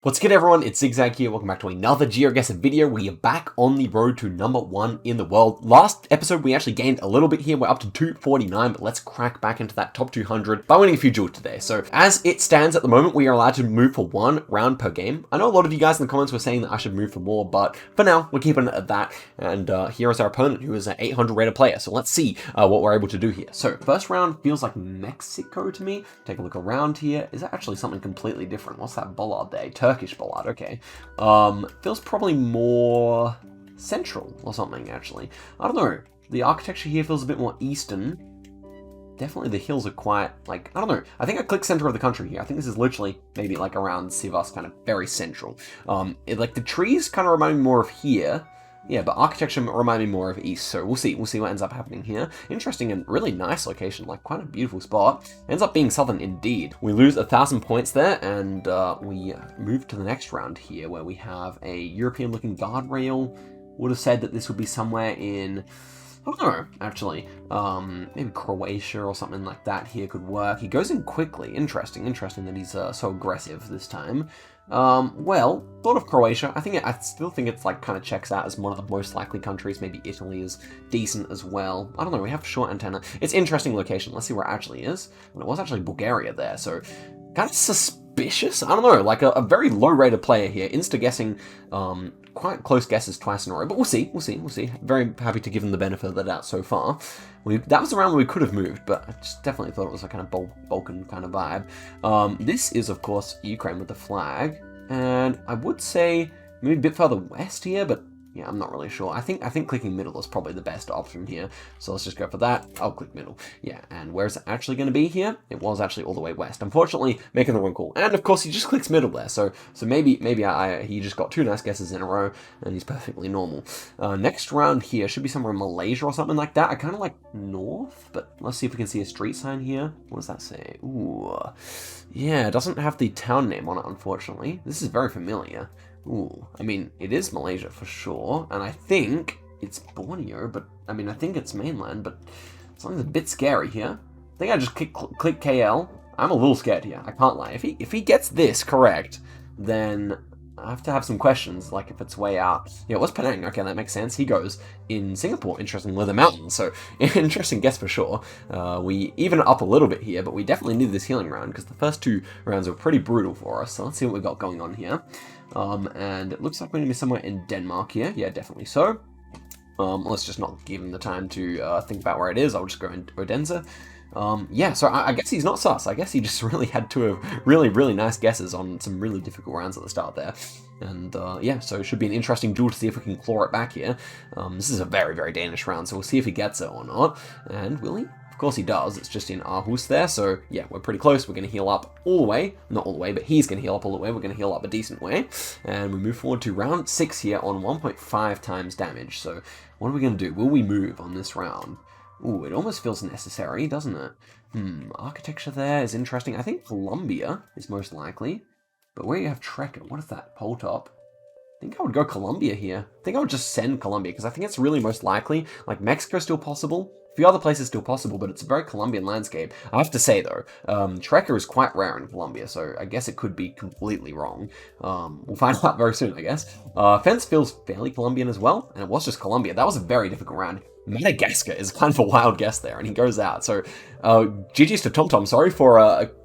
What's good, everyone? It's Zigzag here. Welcome back to another GeoGuessr video. We are back on the road to #1 in the world. Last episode, we actually gained a little bit here. We're up to 249, but let's crack back into that top 200 by winning a few duels today. So as it stands at the moment, we are allowed to move for 1 round per game. I know a lot of you guys in the comments were saying that I should move for more, but for now, we're keeping it at that. And here is our opponent, who is an 800 rated player. So let's see what we're able to do here. So first round feels like Mexico to me. Take a look around here. Is that actually something completely different? What's that bollard there? Turkish bollard, okay. Feels probably more central or something, actually. I don't know. The architecture here feels a bit more eastern. Definitely the hills are quite, like, I don't know. I think I clicked center of the country here. I think this is literally maybe like around Sivas, kind of very central. Like the trees kind of remind me more of here. Yeah, but architecture remind me more of east, so we'll see what ends up happening here. Interesting and really nice location, like quite a beautiful spot. Ends up being southern indeed. We lose 1,000 points there, and we move to the next round here, where we have a European-looking guardrail. Would have said that this would be somewhere in, I don't know, actually. Maybe Croatia or something like that here could work. He goes in quickly. Interesting that he's so aggressive this time. Well, thought of Croatia. I still think it's like kind of checks out as one of the most likely countries. Maybe Italy is decent as well. I don't know, we have short antenna. It's interesting location. Let's see where it actually is. And it was actually Bulgaria there, so kind of suspicious. I don't know, like a very low rated player here. Insta-guessing, quite close guesses twice in a row, but we'll see. Very happy to give him the benefit of the doubt so far. That was the round where we could have moved, but I just definitely thought it was a kind of Balkan kind of vibe. This is, of course, Ukraine with the flag, and I would say maybe a bit further west here, but yeah, I'm not really sure. I think clicking middle is probably the best option here. So let's just go for that. I'll click middle. Yeah, and where's it actually going to be here? It was actually all the way west. Unfortunately, making the wrong call. And of course, he just clicks middle there. So maybe he just got 2 nice guesses in a row, and he's perfectly normal. Next round here should be somewhere in Malaysia or something like that. I kind of like north, but let's see if we can see a street sign here. What does that say? Ooh, yeah, it doesn't have the town name on it, unfortunately. This is very familiar. Ooh, I mean, it is Malaysia for sure, and I think it's Borneo, but, I mean, I think it's mainland, but something's a bit scary here. I think I just click KL. I'm a little scared here, I can't lie. If he gets this correct, then I have to have some questions, like if it's way out. Yeah, it was Penang. Okay, that makes sense. He goes in Singapore. Interesting, with the mountains. So, interesting guess for sure. We even up a little bit here, but we definitely need this healing round because the first 2 rounds were pretty brutal for us. So let's see what we got going on here. And it looks like we're going to be somewhere in Denmark here. Yeah, definitely so. Let's just not give him the time to think about where it is. I'll just go into Odense. Yeah, so I guess he's not sus. I guess he just really had 2 really nice guesses on some really difficult rounds at the start there. And yeah, so it should be an interesting duel to see if we can claw it back here. This is a very Danish round, so we'll see if he gets it or not. And will he? Of course he does. It's just in Aarhus there, so yeah, we're pretty close. We're going to heal up all the way. Not all the way, but he's going to heal up all the way. We're going to heal up a decent way. And we move forward to round 6 here on 1.5 times damage. So what are we going to do? Will we move on this round? Ooh, it almost feels necessary, doesn't it? Architecture there is interesting. I think Colombia is most likely. But where you have Trekker, what is that? Pole top? I think I would go Colombia here. I think I would just send Colombia, because I think it's really most likely. Like, Mexico's still possible. A few other places still possible, but it's a very Colombian landscape. I have to say, though, Trekker is quite rare in Colombia, so I guess it could be completely wrong. We'll find out very soon, I guess. Fence feels fairly Colombian as well, and it was just Colombia. That was a very difficult round. Madagascar is kind of a wild guess there, and he goes out. So, GG's to TomTom. Sorry for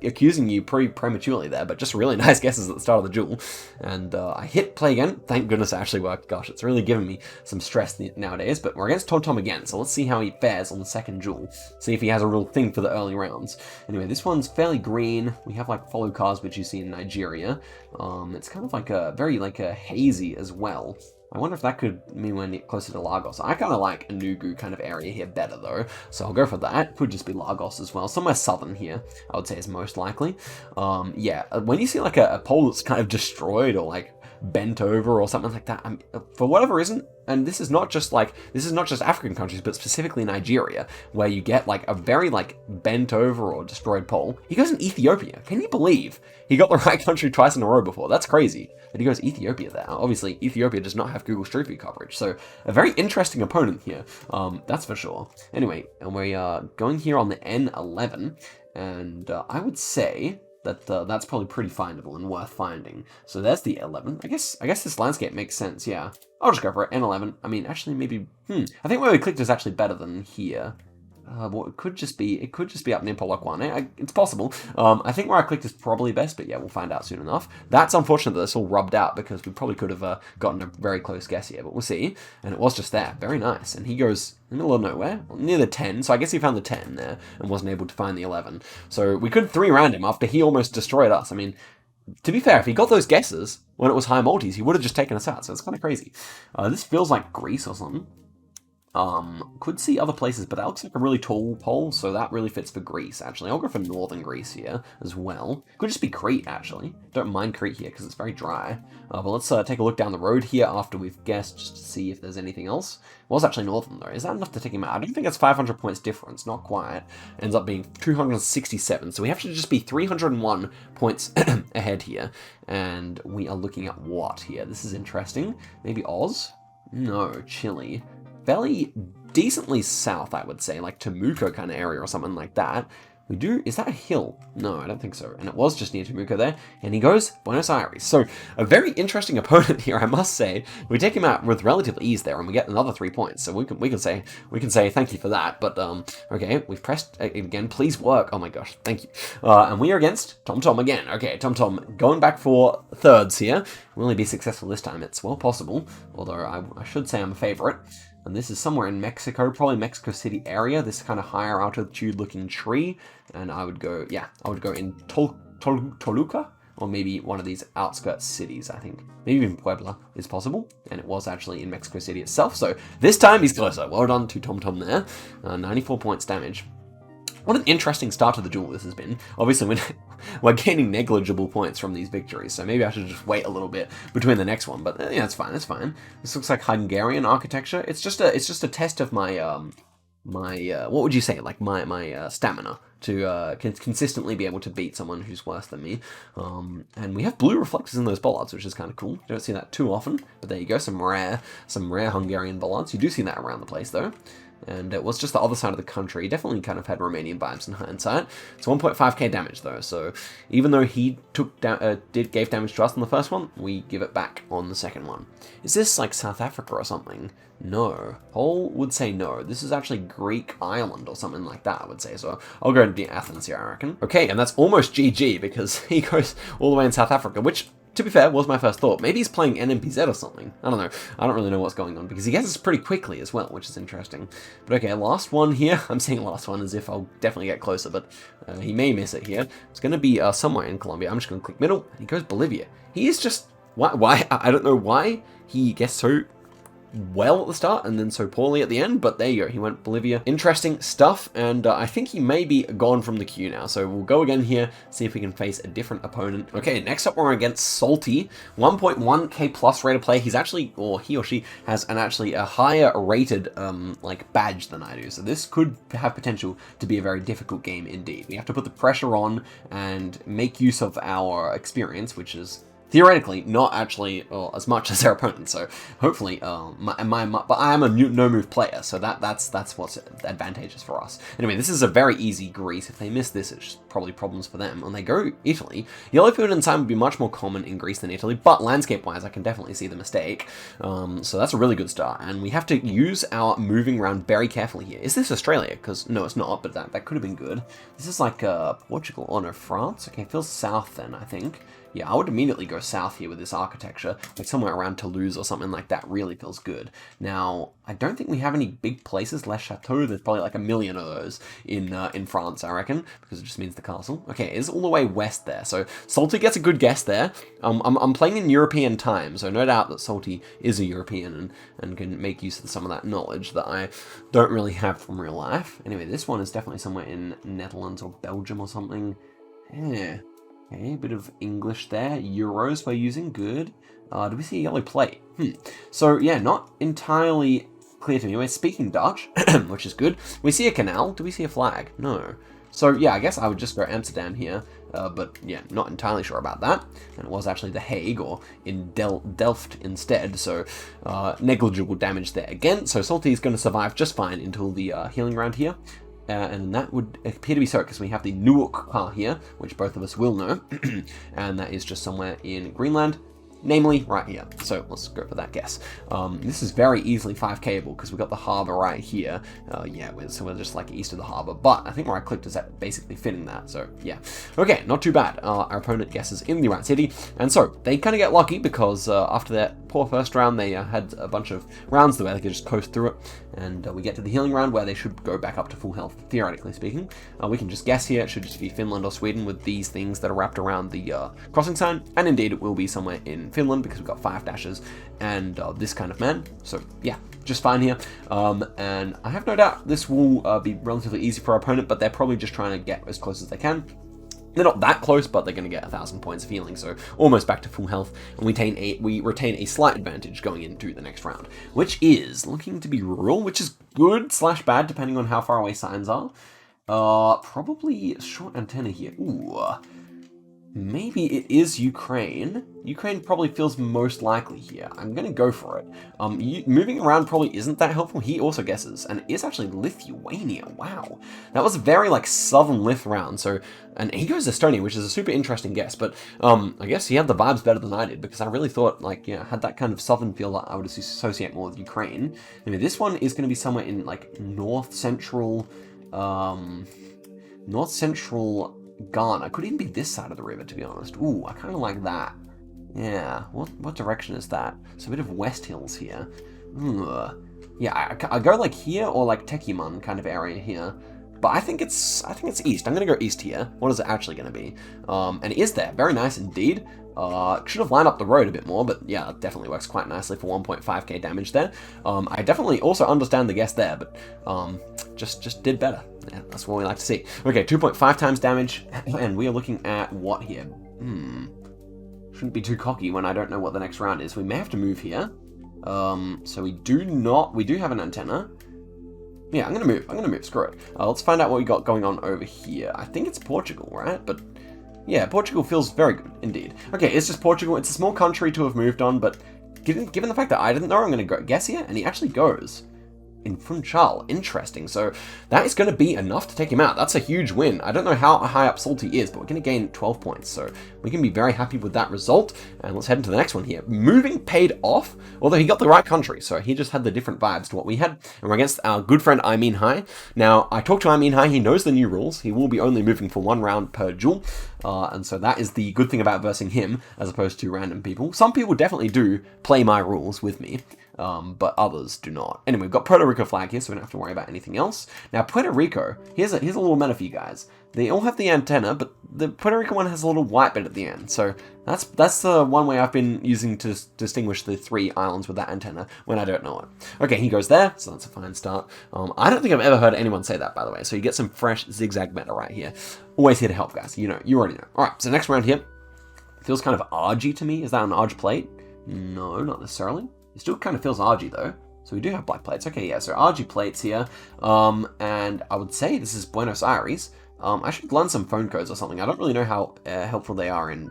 accusing you prematurely there, but just really nice guesses at the start of the duel. And I hit play again. Thank goodness it actually worked. Gosh, it's really giving me some stress nowadays. But we're against TomTom again, so let's see how he fares on the second duel. See if he has a real thing for the early rounds. Anyway, this one's fairly green. We have like follow cars, which you see in Nigeria. It's kind of like a very hazy as well. I wonder if that could mean we're closer to Lagos. I kind of like Enugu kind of area here better, though. So I'll go for that. Could just be Lagos as well. Somewhere southern here, I would say, is most likely. Yeah, when you see like a pole that's kind of destroyed or like bent over or something like that, for whatever reason, and this is not just African countries, but specifically Nigeria, where you get like a very like bent over or destroyed pole. He goes in Ethiopia. Can you believe he got the right country twice in a row before? That's crazy that he goes Ethiopia there. Obviously, Ethiopia does not have Google Street View coverage, so a very interesting opponent here. That's for sure. Anyway, and we are going here on the N11, and I would say that's probably pretty findable and worth finding. So there's the 11. I guess this landscape makes sense, yeah. I'll just go for it, N11. I mean, actually, maybe, I think where we clicked is actually better than here. Well, it could just be up near Pollock 1. It's possible. I think where I clicked is probably best, but yeah, we'll find out soon enough. That's unfortunate that it's all rubbed out, because we probably could have gotten a very close guess here, but we'll see. And it was just there. Very nice. And he goes in the middle of nowhere, near the 10, so I guess he found the 10 there and wasn't able to find the 11. So we could 3-round him after he almost destroyed us. I mean, to be fair, if he got those guesses when it was high multis, he would have just taken us out, so it's kind of crazy. This feels like Greece or something. Could see other places, but that looks like a really tall pole, so that really fits for Greece, actually. I'll go for northern Greece here as well. Could just be Crete, actually. Don't mind Crete here, because it's very dry. But let's take a look down the road here after we've guessed, just to see if there's anything else. It was actually northern, though. Is that enough to take him out? I don't think it's 500 points difference, not quite. Ends up being 267, so we have to just be 301 points ahead here. And we are looking at what here? This is interesting. Maybe Oz? No, Chile. Fairly decently south, I would say, like Temuco kind of area or something like that. We do, is that a hill? No, I don't think so. And it was just near Temuco there. And he goes Buenos Aires. So a very interesting opponent here, I must say. We take him out with relative ease there, and we get another 3 points. So we can say thank you for that. But okay, we've pressed again. Please work. Oh my gosh, thank you. And we are against TomTom again. Okay, TomTom going back for thirds here. Will he be successful this time? It's well possible. Although I should say I'm a favorite. And this is somewhere in Mexico, probably Mexico City area, this kind of higher altitude looking tree. And I would go in Toluca, or maybe one of these outskirts cities, I think. Maybe even Puebla is possible, and it was actually in Mexico City itself. So this time he's closer. Well done to TomTom there. 94 points damage. What an interesting start to the duel this has been. Obviously, we're gaining negligible points from these victories, so maybe I should just wait a little bit between the next one. But yeah, it's fine. It's fine. This looks like Hungarian architecture. It's just a test of my what would you say? Like my stamina to consistently be able to beat someone who's worse than me. And we have blue reflectors in those bollards, which is kind of cool. You don't see that too often, but there you go. Some rare Hungarian bollards. You do see that around the place though. And it was just the other side of the country. Definitely kind of had Romanian vibes in hindsight. It's 1.5k damage though, so even though he gave damage to us on the first one, we give it back on the second one. Is this like South Africa or something? No. Paul would say no. This is actually Greek island or something like that, I would say. So I'll go to Athens here, I reckon. Okay, and that's almost GG because he goes all the way in South Africa, which, to be fair, was my first thought. Maybe he's playing NMPZ or something. I don't know. I don't really know what's going on because he gets us pretty quickly as well, which is interesting. But okay, last one here. I'm saying last one as if I'll definitely get closer, but he may miss it here. It's going to be somewhere in Colombia. I'm just going to click middle. And he goes Bolivia. He is just... Why? I don't know why he gets so well at the start and then so poorly at the end, but there you go. He went Bolivia. Interesting stuff, and I think he may be gone from the queue now. So we'll go again here, see if we can face a different opponent. Okay, next up we're against Salty, 1.1k plus rate of play. He's actually, or he or she has actually a higher rated like badge than I do. So this could have potential to be a very difficult game indeed. We have to put the pressure on and make use of our experience, which is theoretically not actually as much as their opponent, so hopefully but I am a no-move player, so that's what's advantageous for us. Anyway, this is a very easy Greece. If they miss this, it's just probably problems for them. When they go Italy, yellow food and time would be much more common in Greece than Italy, but landscape-wise, I can definitely see the mistake. So that's a really good start, and we have to use our moving around very carefully here. Is this Australia? Because no, it's not, but that could have been good. This is like Portugal, oh no, France? Okay, it feels south then, I think. Yeah, I would immediately go south here with this architecture, like somewhere around Toulouse or something like that really feels good. Now, I don't think we have any big places. Les Chateaux, there's probably like a million of those in France, I reckon, because it just means the castle. Okay, it's all the way west there, so Salty gets a good guess there. I'm playing in European time, so no doubt that Salty is a European and can make use of some of that knowledge that I don't really have from real life. Anyway, this one is definitely somewhere in Netherlands or Belgium or something. Yeah. Okay, a bit of English there. Euros we're using, good. Do we see a yellow plate? So yeah, not entirely clear to me. We're speaking Dutch, which is good. We see a canal. Do we see a flag? No. So yeah, I guess I would just go Amsterdam here, but yeah, not entirely sure about that. And it was actually The Hague, or in Delft instead, so negligible damage there again. So Salty is going to survive just fine until the healing round here. and that would appear to be so, because we have the Nuuk here, which both of us will know, and that is just somewhere in Greenland. Namely, right here. So let's go for that guess. This is very easily 5Kable because we've got the harbor right here. Yeah, so we're just like east of the harbor. But I think where I clicked is at basically fitting that. So yeah. Okay, not too bad. Our opponent guesses in the right city. And so they kind of get lucky because after that poor first round, they had a bunch of rounds where they could just coast through it. And we get to the healing round where they should go back up to full health, theoretically speaking. We can just guess here. It should just be Finland or Sweden with these things that are wrapped around the crossing sign. And indeed, it will be somewhere in Finland because we've got 5 dashes and this kind of man. So yeah, just fine here. And I have no doubt this will be relatively easy for our opponent, but they're probably just trying to get as close as they can. They're not that close, but they're going to get 1,000 points of healing, so almost back to full health. And we retain a slight advantage going into the next round, which is looking to be rural, which is good / bad, depending on how far away signs are. Probably short antenna here. Ooh. Maybe it is Ukraine. Ukraine probably feels most likely here. I'm going to go for it. Moving around probably isn't that helpful. He also guesses, and it is actually Lithuania. Wow. That was a very, like, southern Lith round, so... And he goes Estonia, which is a super interesting guess, but I guess he had the vibes better than I did, because I really thought, like, yeah, had that kind of southern feel that I would associate more with Ukraine. Anyway, this one is going to be somewhere in, like, north-central... north-central... Ghana. Could even be this side of the river, to be honest. Ooh, I kind of like that. Yeah, what direction is that? It's a bit of West Hills here. Yeah, I go like here or like Tekiman kind of area here. But I think it's east. I'm gonna go east here. What is it actually gonna be? And it is there. Very nice indeed. Should have lined up the road a bit more, but yeah, it definitely works quite nicely for 1.5k damage there. I definitely also understand the guess there, but just did better. Yeah, that's what we like to see. Okay, 2.5 times damage, and we are looking at what here? Shouldn't be too cocky when I don't know what the next round is. We may have to move here. So we do have an antenna. Yeah, I'm gonna move, screw it. Let's find out what we got going on over here. I think it's Portugal, right? But yeah, Portugal feels very good, indeed. Okay, it's just Portugal. It's a small country to have moved on, but given the fact that I didn't know, I'm going to go guess here, and he actually goes in Funchal. Interesting. So that is going to be enough to take him out. That's a huge win. I don't know how high up Salty is, but we're going to gain 12 points. So we can be very happy with that result. And let's head into the next one here. Moving paid off, although he got the right country. So he just had the different vibes to what we had. And we're against our good friend I Mean High. Now, I talked to I Mean High. He knows the new rules. He will be only moving for 1 round per duel. And so that is the good thing about versing him as opposed to random people. Some people definitely do play my rules with me. But others do not. Anyway, we've got Puerto Rico flag here, so we don't have to worry about anything else. Now, Puerto Rico, here's a little meta for you guys. They all have the antenna, but the Puerto Rico one has a little white bit at the end. So that's the one way I've been using to distinguish the 3 islands with that antenna when I don't know it. Okay, he goes there, so that's a fine start. I don't think I've ever heard anyone say that, by the way. So you get some fresh zigzag meta right here. Always here to help, guys. You already know. All right, so next round here feels kind of argy to me. Is that an arg plate? No, not necessarily. It still kind of feels RG though. So we do have black plates. Okay, yeah, so RG plates here. And I would say this is Buenos Aires. I should learn some phone codes or something. I don't really know how helpful they are in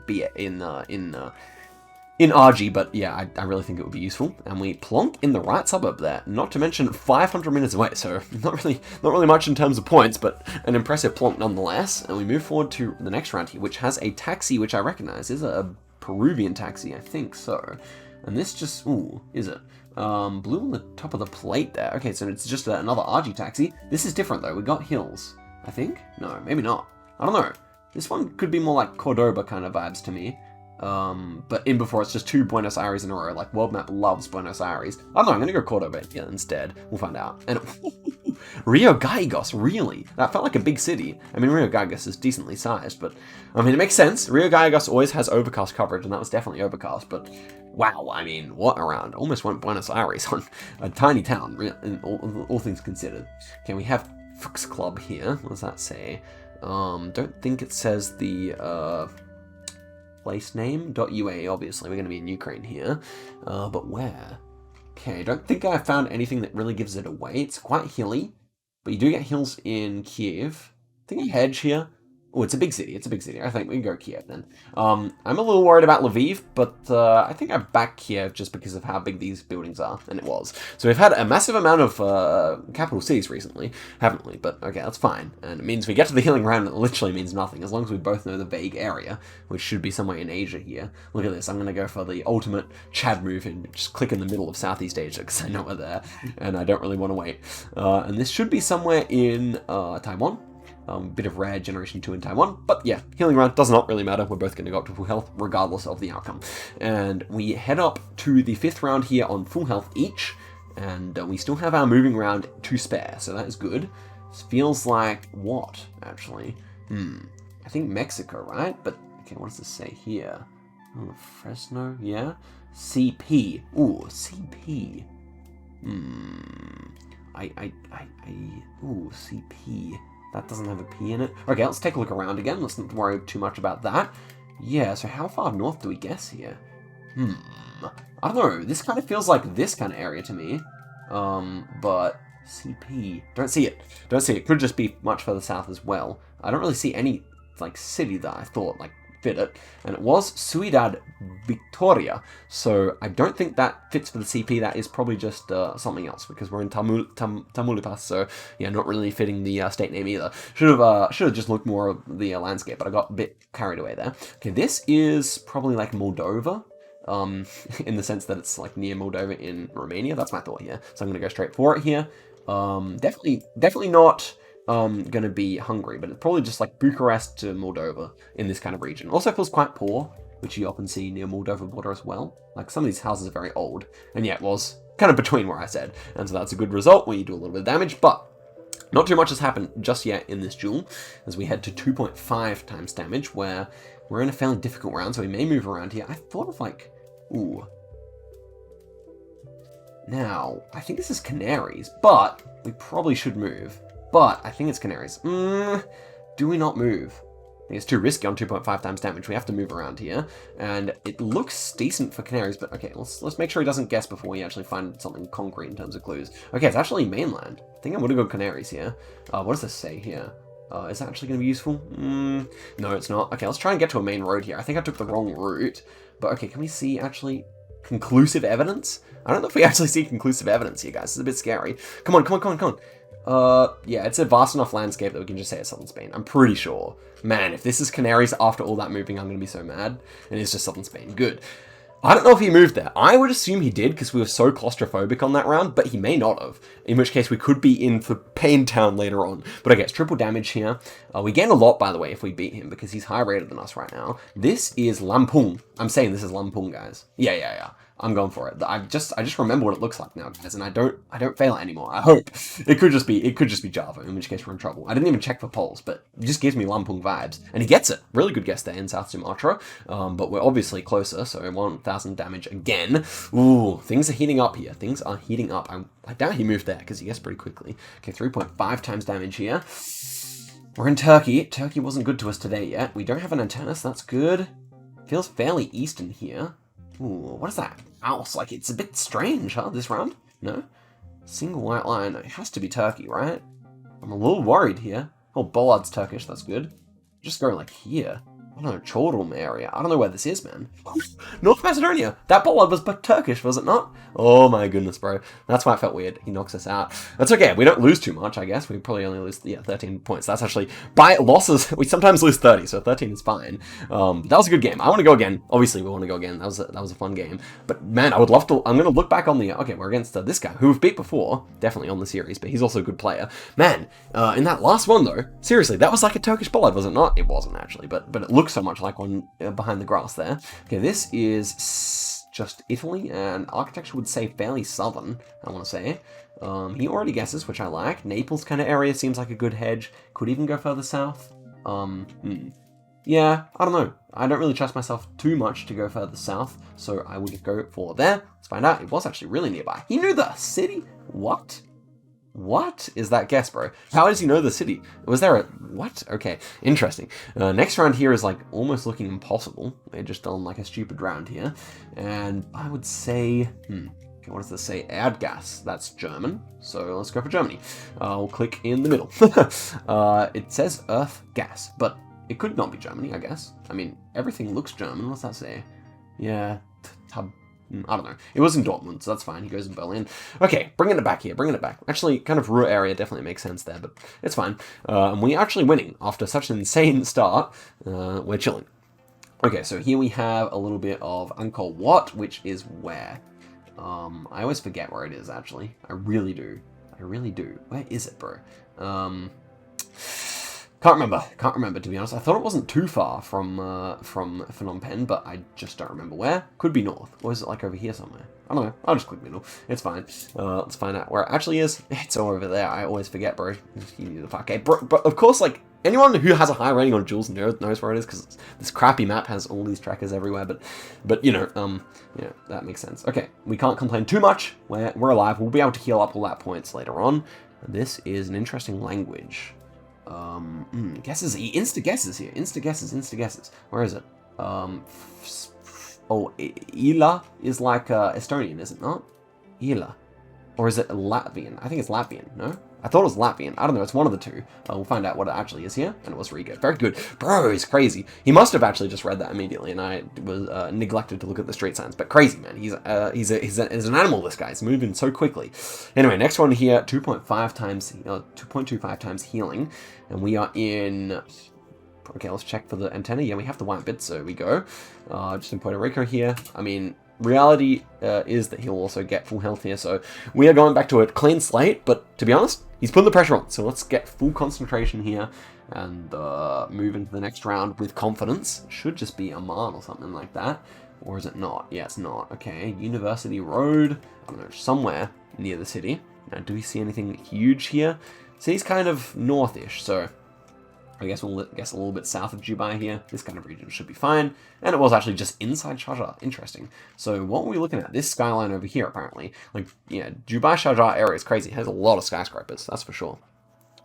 RG, but yeah, I really think it would be useful. And we plonk in the right suburb there, not to mention 500 minutes away, so not really much in terms of points, but an impressive plonk nonetheless. And we move forward to the next round here, which has a taxi, which I recognize is a Peruvian taxi, I think so. And this just, ooh, is it? Blue on the top of the plate there. Okay, so it's just another RG taxi. This is different though. We got hills, I think? No, maybe not. I don't know. This one could be more like Cordoba kind of vibes to me. But in before, it's just 2 Buenos Aires in a row. Like, World Map loves Buenos Aires. I don't know, I'm gonna go Cordoba instead. We'll find out. And Rio Gallegos, really? That felt like a big city. I mean, Rio Gallegos is decently sized, but I mean, it makes sense. Rio Gallegos always has overcast coverage, and that was definitely overcast, but wow, I mean, what around? Almost went Buenos Aires on a tiny town, all things considered. Okay, we have Fuchs Club here. What does that say? Don't think it says the, place name. .ua, obviously. We're going to be in Ukraine here. But where? Okay, I don't think I found anything that really gives it away. It's quite hilly, but you do get hills in Kiev. I think a hedge here. Oh, it's a big city. It's a big city. I think we can go Kiev then. I'm a little worried about Lviv, but I think I back Kiev just because of how big these buildings are, and it was. So we've had a massive amount of capital cities recently, haven't we? But okay, that's fine. And it means we get to the healing ground, and it literally means nothing, as long as we both know the vague area, which should be somewhere in Asia here. Look at this. I'm going to go for the ultimate Chad move and just click in the middle of Southeast Asia, because I know we're there, and I don't really want to wait. And this should be somewhere in Taiwan. Bit of rare Generation 2 in Taiwan, but yeah, healing round does not really matter. We're both going to go up to full health regardless of the outcome. And we head up to the 5th round here on full health each, and we still have our moving round to spare, so that is good. This feels like what, actually? I think Mexico, right? But, okay, what does this say here? Oh, Fresno, yeah? CP. Ooh, CP. Ooh, CP. That doesn't have a P in it. Okay, let's take a look around again. Let's not worry too much about that. Yeah, so how far north do we guess here? I don't know. This kind of feels like this kind of area to me. But CP. Don't see it. Don't see it. Could just be much further south as well. I don't really see any, like, city that I thought, like, fit it. And it was Ciudad Victoria. So I don't think that fits for the CP. That is probably just something else, because we're in Tamaulipas. So yeah, not really fitting the state name either. Should have just looked more of the landscape, but I got a bit carried away there. Okay, this is probably like Moldova. In the sense that it's like near Moldova in Romania. That's my thought here. So I'm going to go straight for it here. Definitely not gonna be Hungary, but it's probably just like Bucharest to Moldova in this kind of region. Also feels quite poor, which you often see near Moldova border as well. Like, some of these houses are very old, and yeah, it was kind of between where I said, and so that's a good result when you do a little bit of damage, but not too much has happened just yet in this duel, as we head to 2.5 times damage, where we're in a fairly difficult round, so we may move around here. I thought of like, ooh. Now, I think this is Canaries, but we probably should move. But I think it's Canaries. Do we not move? I think it's too risky on 2.5 times damage. We have to move around here. And it looks decent for Canaries, but okay, let's make sure he doesn't guess before we actually find something concrete in terms of clues. Okay, it's actually mainland. I think I'm going to go Canaries here. What does this say here? Is that actually going to be useful? No, it's not. Okay, let's try and get to a main road here. I think I took the wrong route. But okay, can we see actually conclusive evidence? I don't know if we actually see conclusive evidence here, guys. It's a bit scary. Come on. Yeah, it's a vast enough landscape that we can just say it's southern Spain. I'm pretty sure. Man, if this is Canaries after all that moving, I'm going to be so mad. And it's just southern Spain. Good. I don't know if he moved there. I would assume he did, because we were so claustrophobic on that round, but he may not have. In which case, we could be in for Pain Town later on. But okay, it's triple damage here. We gain a lot, by the way, if we beat him, because he's higher rated than us right now. This is Lampung. I'm saying this is Lampung, guys. Yeah. I'm going for it. I just remember what it looks like now, guys, and I don't fail it anymore. I hope. It could just be Java, in which case we're in trouble. I didn't even check for polls, but it just gives me Lampung vibes. And he gets it. Really good guess there in South Sumatra. But we're obviously closer, so 1,000 damage again. Ooh, things are heating up here. Things are heating up. I doubt he moved there, because he guessed pretty quickly. Okay, 3.5 times damage here. We're in Turkey. Turkey wasn't good to us today yet. We don't have an antenna, so that's good. Feels fairly eastern here. Ooh, what is that? House? Like, it's a bit strange, huh, this round? No? Single white line. It has to be Turkey, right? I'm a little worried here. Oh, Bollard's Turkish, that's good. Just go, like, here. I don't know, Çorum area. I don't know where this is, man. North Macedonia! That Bollard was Turkish, was it not? Oh my goodness, bro. That's why it felt weird. He knocks us out. That's okay. We don't lose too much, I guess. We probably only lose, 13 points. That's actually, by losses, we sometimes lose 30, so 13 is fine. That was a good game. I want to go again. Obviously, we want to go again. That was a fun game. But, man, I would love to... I'm going to look back on the... Okay, we're against this guy, who we've beat before. Definitely on the series, but he's also a good player. Man, in that last one, though, seriously, that was like a Turkish Bollard, was it not? It wasn't, actually, but it looks so much like one behind the grass there. Okay, this is just Italy, and architecture would say fairly southern, I want to say. He already guesses, which I like. Naples kind of area seems like a good hedge. Could even go further south. Yeah, I don't know. I don't really trust myself too much to go further south, so I would go for there. Let's find out. It was actually really nearby. He knew the city? What? What is that guess, bro? How does he know the city? Was there a... What? Okay, interesting. Next round here is, like, almost looking impossible. They're just on, like, a stupid round here. And I would say... Okay, what does this say? Erdgas. That's German. So let's go for Germany. I'll click in the middle. It says Earth gas, but It could not be Germany, I guess. I mean, everything looks German. What's that say? Yeah, I don't know. It was in Dortmund, so that's fine. He goes in Berlin. Okay, bringing it back here, bringing it back. Actually, kind of Ruhr area definitely makes sense there, but it's fine. And we're actually winning. After such an insane start, we're chilling. Okay, so here we have a little bit of Angkor Wat, which is where? I always forget where it is, actually. I really do. I really do. Where is it, bro? Can't remember, to be honest. I thought it wasn't too far from Phnom Penh, but I just don't remember where. Could be north. Or is it like over here somewhere? I don't know. I'll just click middle. It's fine. Let's find out where it actually is. It's all over there. I always forget, bro. Okay, bro, but of course, like, anyone who has a high rating on duels knows where it is, because this crappy map has all these trackers everywhere, but you know, that makes sense. Okay, we can't complain too much. We're alive. We'll be able to heal up all that points later on. This is an interesting language. Guesses, insta guesses here. Insta guesses. Where is it? Ila is like Estonian, is it not? Ila. Or is it Latvian? I think it's Latvian, no? I thought it was Latvian. I don't know, it's one of the two. We'll find out what it actually is here, and it was really good. Very good. Bro, he's crazy. He must have actually just read that immediately, and I was neglected to look at the street signs. But crazy, man. He's an animal, this guy. He's moving so quickly. Anyway, next one here, 2.25 times healing. And we are in... Okay, let's check for the antenna. Yeah, we have the white bit, so we go. Just in Puerto Rico here. I mean... Reality is that he'll also get full health here, so we are going back to a clean slate, but to be honest, he's putting the pressure on, so let's get full concentration here and move into the next round with confidence. Should just be Amman or something like that, or is it not? Yeah, it's not. Okay, University Road, I don't know, somewhere near the city. Now, do we see anything huge here? So he's kind of northish, so... I guess we'll guess a little bit south of Dubai here. This kind of region should be fine. And it was actually just inside Sharjah. Interesting. So what were we looking at? This skyline over here, apparently. Like, yeah, Dubai Sharjah area is crazy. It has a lot of skyscrapers, that's for sure.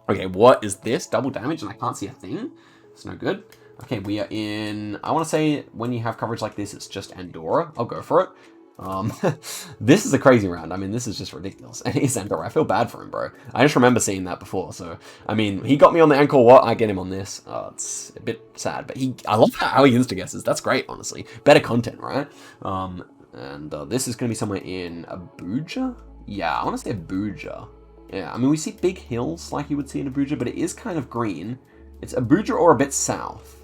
Okay, what is this? Double damage and I can't see a thing? It's no good. Okay, we are in... I want to say when you have coverage like this, it's just Andorra. I'll go for it. This is a crazy round. I mean, this is just ridiculous. And he's Andorra. I feel bad for him, bro. I just remember seeing that before. So, I mean, he got me on the Angkor Wat. I get him on this. It's a bit sad, but I love how he insta-guesses. That's great, honestly. Better content, right? This is going to be somewhere in Abuja? Yeah, I want to say Abuja. Yeah, I mean, we see big hills like you would see in Abuja, but it is kind of green. It's Abuja or a bit south.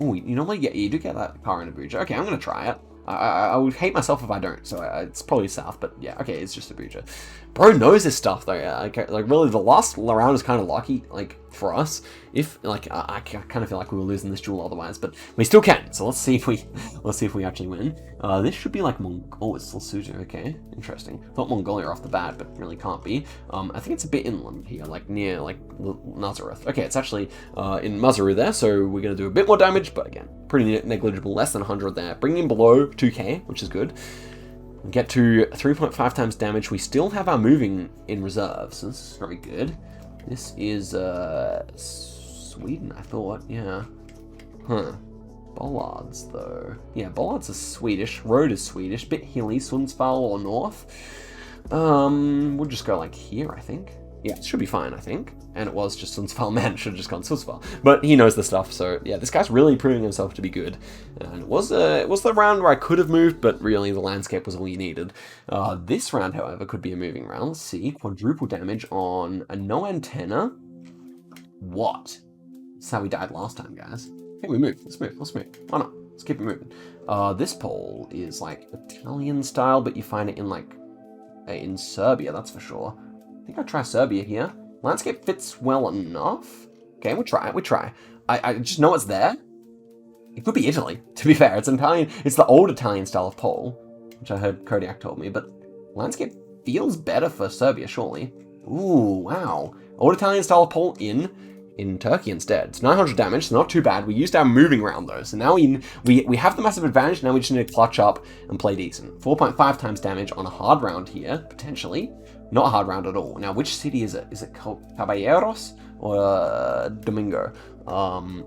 Oh, you normally get... You do get that car in Abuja. Okay, I'm going to try it. I would hate myself if I don't, so it's probably south, but yeah, okay, it's just Abuja. Bro knows his stuff, though, yeah. Like really, the last round is kind of lucky, like, for us. If, like, I kind of feel like we were losing this duel otherwise, but we still can, so let's see if we actually win. This should be like oh, it's Lesotho, okay, interesting. Thought Mongolia off the bat, but really can't be. I think it's a bit inland here, like, near, like, Nazareth. Okay, it's actually in Maseru there, so we're gonna do a bit more damage, but again, pretty negligible, less than 100 there. Bringing in below 2k, which is good. We get to 3.5 times damage. We still have our moving in reserve, so this is very good. This is Sweden, I thought, yeah. Huh. Bollards, though. Yeah, Bollards are Swedish. Road is Swedish. Bit hilly, Sundsvall or north. We'll just go like here, I think. Yeah, it should be fine, I think. And it was just Sundsvall, man, should have just gone Sundsvall. But he knows the stuff, so yeah, this guy's really proving himself to be good. And it was the round where I could have moved, but really the landscape was all you needed. This round, however, could be a moving round. Let's see, quadruple damage on a no antenna. What? That's how we died last time, guys. Okay, we move, let's move. Why not? Let's keep it moving. This pole is like Italian style, but you find it in like, in Serbia, that's for sure. I think I'll try Serbia here. Landscape fits well enough. Okay, we try. I just know it's there. It could be Italy, to be fair. It's Italian. It's the old Italian style of pole, which I heard Kodiak told me, but landscape feels better for Serbia, surely. Ooh, wow. Old Italian style of pole in Turkey instead. It's 900 damage, so not too bad. We used our moving round though, so now we have the massive advantage. Now we just need to clutch up and play decent. 4.5 times damage on a hard round here, potentially. Not a hard round at all. Now, which city is it? Is it Caballeros or Domingo?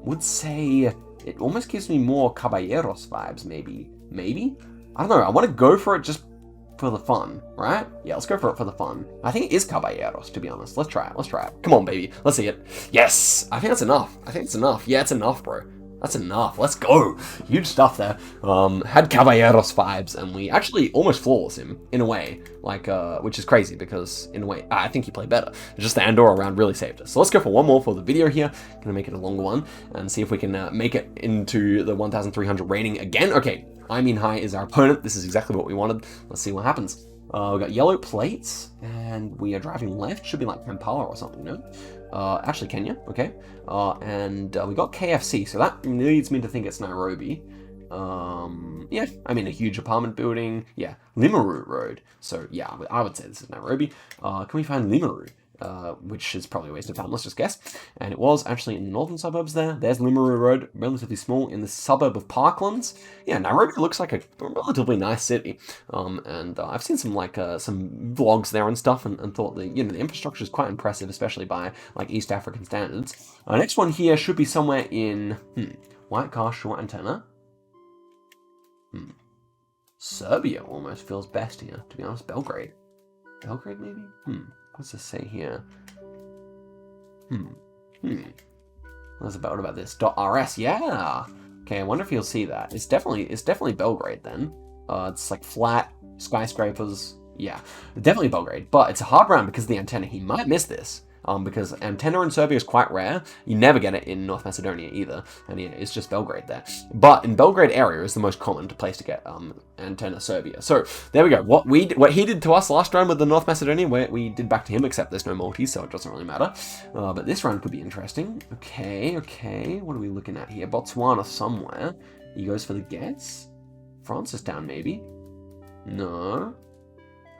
Would say it almost gives me more Caballeros vibes, maybe. Maybe? I don't know. I want to go for it just for the fun, right? Yeah, let's go for it for the fun. I think it is Caballeros, to be honest. Let's try it. Come on, baby. Let's see it. Yes! I think that's enough. Yeah, it's enough, bro. That's enough. Let's go. Huge stuff there. Had Caballeros vibes, and we actually almost flawless him, in a way. Like, which is crazy, because, in a way, I think he played better. Just the Andorra round really saved us. So let's go for one more for the video here. Gonna make it a longer one, and see if we can make it into the 1,300 rating again. Okay, I mean High is our opponent. This is exactly what we wanted. Let's see what happens. We got yellow plates, and we are driving left. Should be like Kampala or something, no? Actually Kenya, okay. And we got KFC, so that leads me to think it's Nairobi. Yeah, I mean a huge apartment building. Yeah, Limaru Road. So yeah, I would say this is Nairobi. Can we find Limaru? Which is probably a waste of time, let's just guess. And it was actually in the northern suburbs there. There's Limaru Road, relatively small, in the suburb of Parklands. Yeah, Nairobi looks like a relatively nice city. And I've seen some some vlogs there and stuff, and thought that, the infrastructure is quite impressive, especially by like East African standards. Next one here should be somewhere in white car, short antenna. Serbia almost feels best here, to be honest. Belgrade. Belgrade maybe? What's this say here? What about this? .rs, yeah! Okay, I wonder if you'll see that. It's definitely Belgrade then. It's like flat, skyscrapers, yeah. Definitely Belgrade, but it's a hard round because of the antenna. He might miss this. Because antenna in Serbia is quite rare. You never get it in North Macedonia either, and yeah, it's just Belgrade there. But in Belgrade area is the most common place to get antenna Serbia. So there we go. What he did to us last round with the North Macedonia, we did back to him, except there's no multi, so it doesn't really matter. But this round could be interesting. Okay. What are we looking at here? Botswana somewhere. He goes for the guess. Francistown maybe. No.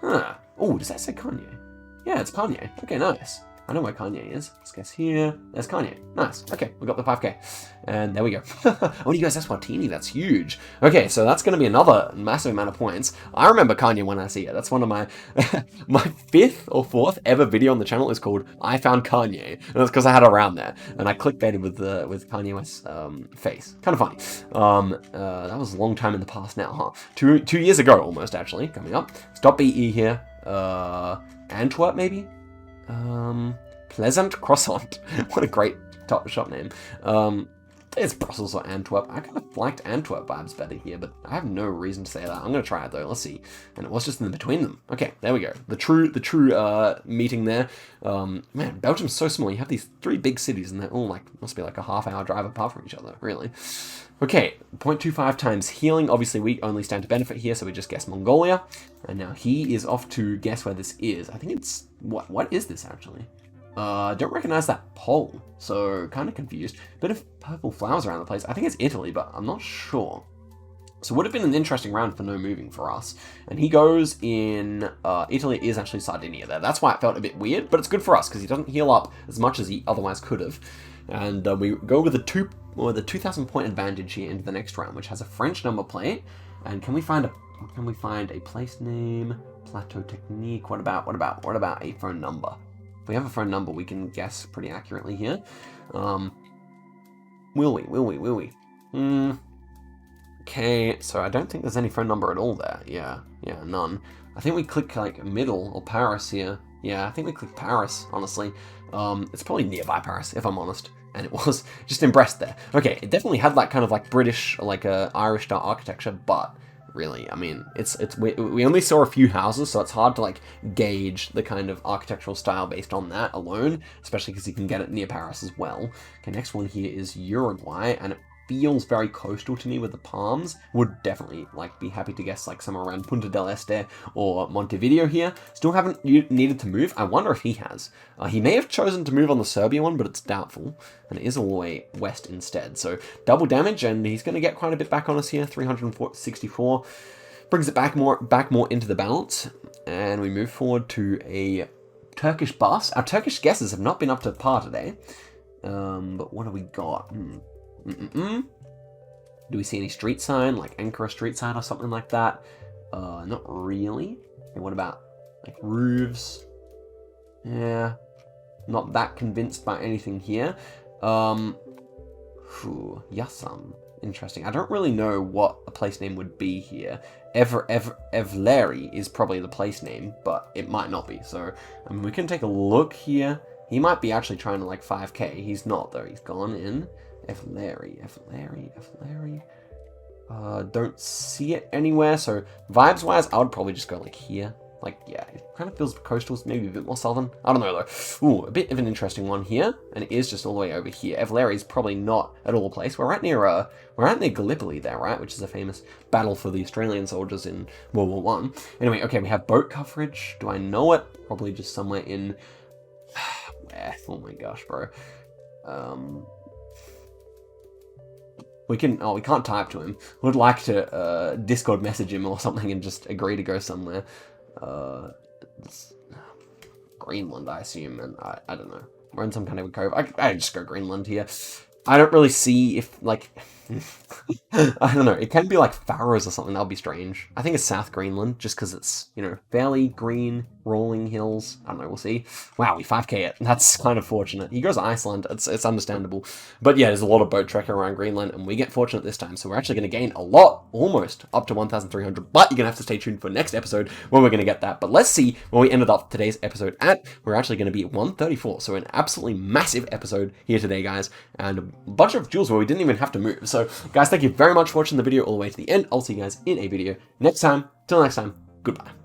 Huh. Oh, does that say Kanye? Yeah, it's Kanye. Okay, nice. I know where Kanye is. Let's guess here. There's Kanye. Nice. Okay, we got the 5K. And there we go. Oh, you guys, Eswatini. That's huge. Okay, so that's going to be another massive amount of points. I remember Kanye when I see it. That's one of my my 5th or 4th ever video on the channel is called I Found Kanye. And that's because I had it around there. And I clickbaited with Kanye West's face. Kind of funny. That was a long time in the past now, huh? Two years ago, almost, actually, coming up. Stop BE here. Antwerp, maybe? Pleasant Croissant. What a great top shop name. It's Brussels or Antwerp. I kind of liked Antwerp vibes better here, but I have no reason to say that. I'm going to try it though. Let's see. And it was just in between them. Okay, there we go. The true meeting there. Man, Belgium's so small. You have these 3 big cities, and they're all must be like a half-hour drive apart from each other, really. Okay, 0.25 times healing. Obviously, we only stand to benefit here, so we just guess Mongolia. And now he is off to guess where this is. I think it's... What is this, actually? Don't recognize that pole, so kind of confused. Bit of purple flowers around the place. I think it's Italy, but I'm not sure. So would have been an interesting round for no moving for us. And he goes in... Italy is actually Sardinia there. That's why it felt a bit weird, but it's good for us, because he doesn't heal up as much as he otherwise could have. And we go with the 2,000 point advantage here into the next round, which has a French number plate. And can we find a place name? Plateau Technique. What about a phone number? If we have a phone number, we can guess pretty accurately here. Will we? Okay, so I don't think there's any phone number at all there. Yeah, none. I think we click like middle or Paris here. Yeah, I think we click Paris, honestly. It's probably nearby Paris, if I'm honest. And it was just in Brest there. Okay, it definitely had that kind of like British, like Irish style architecture, but really, I mean, we only saw a few houses, so it's hard to like gauge the kind of architectural style based on that alone, especially because you can get it near Paris as well. Okay, next one here is Uruguay, and it feels very coastal to me with the palms. Would definitely like be happy to guess like somewhere around Punta del Este or Montevideo here. Still haven't needed to move. I wonder if he has. He may have chosen to move on the Serbia one, but it's doubtful. And it is all the way west instead. So double damage, and he's going to get quite a bit back on us here. 364. Brings it back more into the balance. And we move forward to a Turkish bus. Our Turkish guesses have not been up to par today. But what have we got? Do we see any street sign, like Ankara street sign or something like that? Not really. Okay, what about like roofs? Yeah, not that convinced by anything here. Yasam. Interesting. I don't really know what a place name would be here. Evleri is probably the place name, but it might not be. So I mean, we can take a look here. He might be actually trying to like 5k. He's not though. He's gone in. F. Larry. Don't see it anywhere, so vibes-wise, I would probably just go like here. Like, yeah, it kind of feels coastal, maybe a bit more southern. I don't know, though. Ooh, a bit of an interesting one here, and it is just all the way over here. Evleri's probably not at all a place. We're right near Gallipoli there, right? Which is a famous battle for the Australian soldiers in World War One. Anyway, okay, we have boat coverage. Do I know it? Probably just somewhere in... where? Oh my gosh, bro. We can't type to him. Would like to Discord message him or something and just agree to go somewhere. Greenland, I assume, and I don't know. We're in some kind of a cove. I just go Greenland here. I don't really see if, like... I don't know. It can be like Faroes or something. That would be strange. I think it's South Greenland, just because it's, you know, fairly green, rolling hills. I don't know. We'll see. Wow, we 5k it. That's kind of fortunate. He goes to Iceland. It's understandable. But yeah, there's a lot of boat trekking around Greenland, and we get fortunate this time. So we're actually going to gain a lot, almost up to 1,300. But you're going to have to stay tuned for next episode when we're going to get that. But let's see where we ended up today's episode at. We're actually going to be at 134. So an absolutely massive episode here today, guys. And a bunch of duels where we didn't even have to move. So, guys, thank you very much for watching the video all the way to the end. I'll see you guys in a video next time. Till next time, goodbye.